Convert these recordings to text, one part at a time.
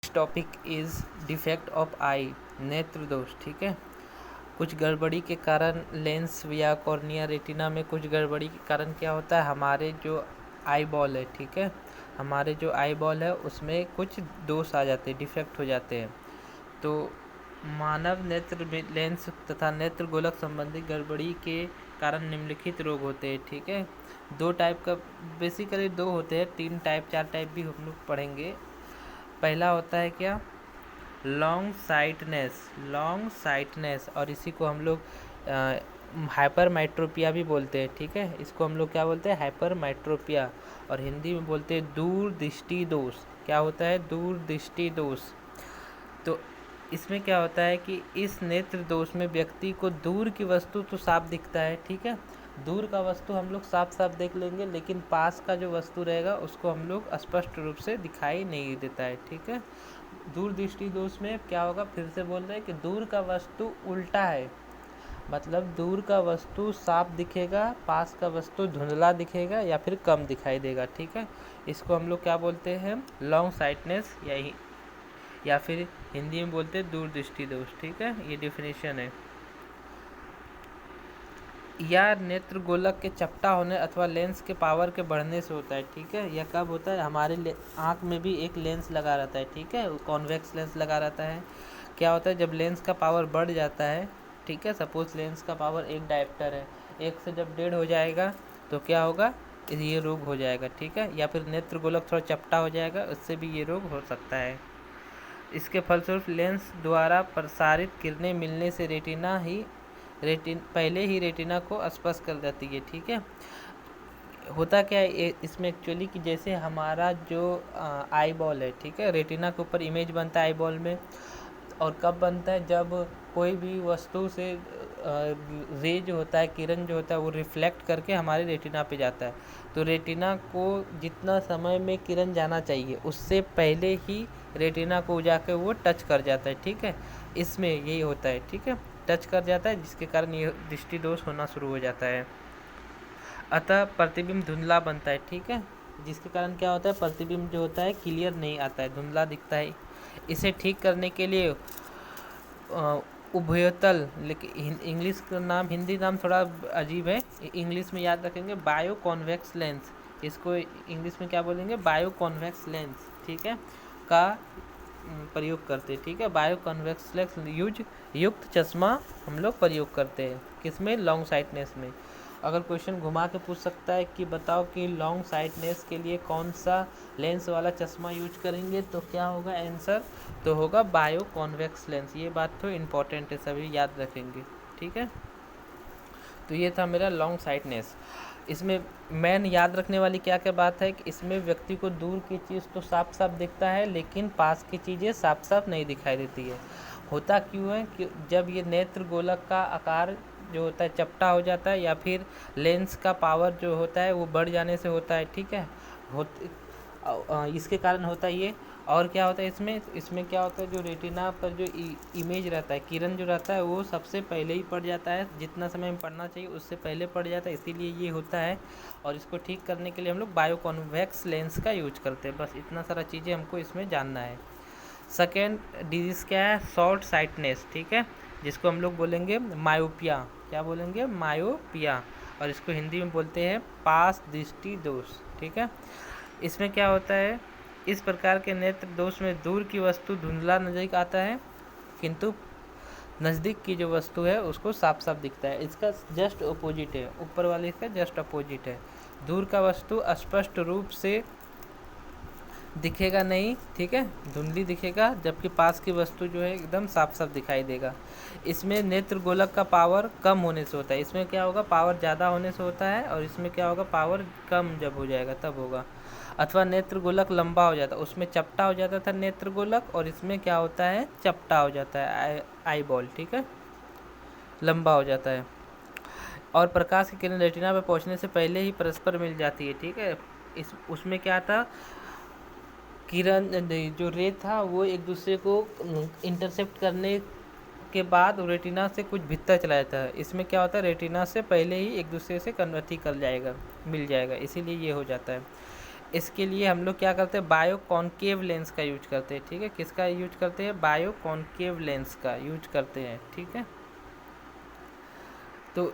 Next topic is defect of eye, नेत्र दोष। ठीक है, कुछ गड़बड़ी के कारण लेंस या कॉर्निया रेटिना में कुछ गड़बड़ी के कारण क्या होता है, हमारे जो आई बॉल है, ठीक है, हमारे जो आई बॉल है उसमें कुछ दोष आ जाते हैं, डिफेक्ट हो जाते हैं। तो मानव नेत्र में लेंस तथा नेत्र गोलक संबंधी गड़बड़ी के कारण निम्नलिखित रोग होते हैं। ठीक है, दो टाइप का, बेसिकली दो होते हैं, 3 टाइप 4 टाइप भी हम लोग पढ़ेंगे। पहला होता है क्या, लॉन्ग साइटनेस, और इसी को हम लोग हाइपरमेट्रोपिया भी बोलते हैं। ठीक है, इसको हम लोग क्या बोलते हैं, हाइपरमेट्रोपिया, और हिंदी में बोलते हैं दूर दृष्टि दोष। क्या होता है, दूर दृष्टि दोष। तो इसमें क्या होता है कि इस नेत्र दोष में व्यक्ति को दूर की वस्तु तो साफ दिखता है, ठीक है, दूर का वस्तु हम लोग साफ साफ देख लेंगे, लेकिन पास का जो वस्तु रहेगा उसको हम लोग स्पष्ट रूप से दिखाई नहीं देता है। ठीक है, दूर दृष्टि दोष में क्या होगा, फिर से बोल रहे हैं कि दूर का वस्तु उल्टा है, मतलब दूर का वस्तु साफ दिखेगा, पास का वस्तु धुंधला दिखेगा या फिर कम दिखाई देगा। ठीक है, इसको हम लोग क्या बोलते हैं, लॉन्ग साइटनेस, या फिर हिंदी में बोलते हैं दूर दृष्टि दोष। ठीक है, ये डिफिनेशन है। या नेत्र गोलक के चपटा होने अथवा लेंस के पावर के बढ़ने से होता है। ठीक है, यह कब होता है, हमारे आँख में भी एक लेंस लगा रहता है, ठीक है, कॉन्वेक्स लेंस लगा रहता है। क्या होता है, जब लेंस का पावर बढ़ जाता है, ठीक है, सपोज लेंस का पावर 1 डायोप्टर है, 1 से जब 1.5 हो जाएगा तो क्या होगा, ये रोग हो जाएगा। ठीक है, या फिर नेत्र गोलक थोड़ा चपटा हो जाएगा, उससे भी ये रोग हो सकता है। इसके फलस्वरूप लेंस द्वारा प्रसारित किरणें मिलने से पहले ही रेटिना को स्पर्श कर जाती है। ठीक है, होता क्या है इसमें एक्चुअली कि जैसे हमारा जो आई बॉल है, ठीक है, रेटिना के ऊपर इमेज बनता है आई बॉल में, और कब बनता है, जब कोई भी वस्तु से रे जो होता है, किरण जो होता है, वो रिफ्लेक्ट करके हमारे रेटिना पे जाता है। तो रेटिना को जितना समय में किरण जाना चाहिए उससे पहले ही रेटिना को जाके वो टच कर जाता है। ठीक है, इसमें यही होता है, ठीक है, टच कर जाता है, जिसके कारण ये दृष्टि दोष होना शुरू हो जाता है। अतः प्रतिबिंब धुंधला बनता है। ठीक है, जिसके कारण क्या होता है, प्रतिबिंब जो होता है क्लियर नहीं आता है, धुंधला दिखता है। इसे ठीक करने के लिए उभयतल, लेकिन इंग्लिश का नाम, हिंदी नाम थोड़ा अजीब है, इंग्लिश में याद रखेंगे बायो कॉन्वेक्स लेंस, इसको इंग्लिश में क्या बोलेंगे, बायो कॉन्वेक्स लेंस, ठीक है, का प्रयोग करते हैं। ठीक है, बायो कॉन्वेक्स लेंस युक्त चश्मा हम लोग प्रयोग करते हैं, किसमें, लॉन्ग साइटनेस में। अगर क्वेश्चन घुमा के पूछ सकता है कि बताओ कि लॉन्ग साइटनेस के लिए कौन सा लेंस वाला चश्मा यूज करेंगे, तो क्या होगा आंसर, तो होगा बायो कॉन्वेक्स लेंस। ये बात तो इम्पॉर्टेंट है, सभी याद रखेंगे। ठीक है, तो ये था मेरा लॉन्ग साइटनेस। इसमें मेन याद रखने वाली क्या क्या बात है कि इसमें व्यक्ति को दूर की चीज़ तो साफ साफ दिखता है, लेकिन पास की चीज़ें साफ साफ नहीं दिखाई देती है। होता क्यों है कि जब ये नेत्र गोलक का आकार जो होता है चपटा हो जाता है, या फिर लेंस का पावर जो होता है वो बढ़ जाने से होता है। ठीक है, इसके कारण होता है ये। और क्या होता है इसमें क्या होता है, जो रेटिना पर जो इमेज रहता है, किरण जो रहता है, वो सबसे पहले ही पड़ जाता है, जितना समय में पढ़ना चाहिए उससे पहले पड़ जाता है, इसीलिए ये होता है। और इसको ठीक करने के लिए हम लोग बायो कॉन्वेक्स लेंस का यूज करते हैं। बस इतना सारा चीज़ें हमको इसमें जानना है। सेकेंड डिजीज़ क्या है, शॉर्ट साइटनेस। ठीक है, जिसको हम लोग बोलेंगे मायोपिया, क्या बोलेंगे, मायोपिया, और इसको हिंदी में बोलते हैं पास दृष्टि दोष। ठीक है, इसमें क्या होता है, इस प्रकार के नेत्र दोष में दूर की वस्तु धुंधला नजदीक आता है, किंतु नज़दीक की जो वस्तु है उसको साफ साफ दिखता है। इसका जस्ट अपोजिट है, ऊपर वाले का जस्ट अपोजिट है, दूर का वस्तु स्पष्ट रूप से दिखेगा नहीं, ठीक है, धुंधली दिखेगा, जबकि पास की वस्तु जो है एकदम साफ साफ दिखाई देगा। इसमें नेत्र गोलक का पावर कम होने से होता है, इसमें क्या होगा, पावर ज़्यादा होने से होता है, और इसमें क्या होगा, पावर कम जब हो जाएगा तब होगा। अथवा नेत्र गोलक लंबा हो जाता है, उसमें चपटा हो जाता था नेत्र गोलक, और इसमें क्या होता है, चपटा हो जाता है आई बॉल, ठीक है, लंबा हो जाता है। और प्रकाश की किरण रेटिना पर पहुंचने से पहले ही परस्पर मिल जाती है। ठीक है, उसमें क्या था, किरण जो रे था वो एक दूसरे को इंटरसेप्ट करने के बाद रेटिना से कुछ भीतर चला जाता है। इसमें क्या होता है, रेटिना से पहले ही एक दूसरे से कन्वर्ट कर जाएगा, मिल जाएगा, इसीलिए ये हो जाता है। इसके लिए हम लोग क्या करते हैं, बायो कॉन्केव लेंस का यूज करते हैं। ठीक है, किसका यूज करते हैं, बायो कॉन्केव लेंस का यूज करते हैं। ठीक है, तो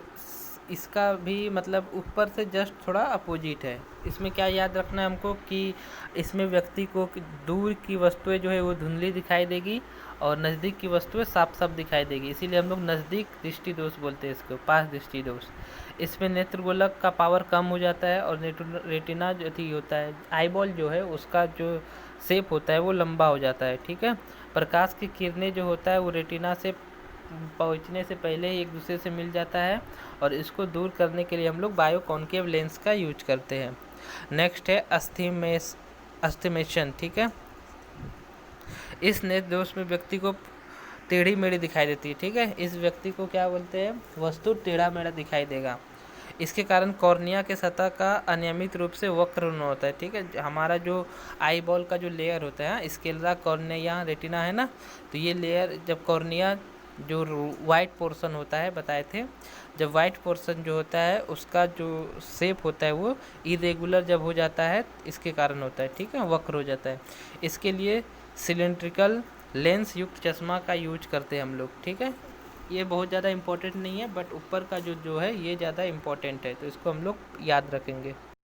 इसका भी मतलब ऊपर से जस्ट थोड़ा अपोजिट है। इसमें क्या याद रखना है हमको कि इसमें व्यक्ति को दूर की वस्तुएं जो है वो धुंधली दिखाई देगी और नज़दीक की वस्तुएं साफ साफ दिखाई देगी, इसीलिए हम लोग नज़दीक दृष्टि दोष बोलते हैं इसको, पास दृष्टि दोष। इसमें नेत्रगोलक का पावर कम हो जाता है और रेटिना जो थी होता है, आईबॉल जो है उसका जो शेप होता है वो लंबा हो जाता है। ठीक है, प्रकाश की किरणें जो होता है वो रेटिना से पहुंचने से पहले ही एक दूसरे से मिल जाता है और इसको दूर करने के लिए हम लोग बायो कॉन्केव लेंस का यूज करते हैं। नेक्स्ट है अस्थिमेशन। ठीक है, इस नेत्र दोष में व्यक्ति को टेढ़ी मेढ़ी दिखाई देती है। ठीक है, इस व्यक्ति को क्या बोलते हैं, वस्तु टेढ़ा मेढ़ा दिखाई देगा। इसके कारण कॉर्निया के सतह का अनियमित रूप से वक्र होता है। ठीक है, हमारा जो आई बॉल का जो लेयर होता है, स्केलेरा कॉर्निया रेटिना है ना, तो ये लेयर जब कॉर्निया जो वाइट पोर्शन होता है बताए थे, जब वाइट पोर्शन जो होता है उसका जो शेप होता है वो इरेगुलर जब हो जाता है इसके कारण होता है। ठीक है, वक्र हो जाता है। इसके लिए सिलेंड्रिकल लेंस युक्त चश्मा का यूज करते हैं हम लोग। ठीक है, ये बहुत ज़्यादा इम्पोर्टेंट नहीं है, बट ऊपर का जो है ये ज़्यादा इम्पोर्टेंट है, तो इसको हम लोग याद रखेंगे।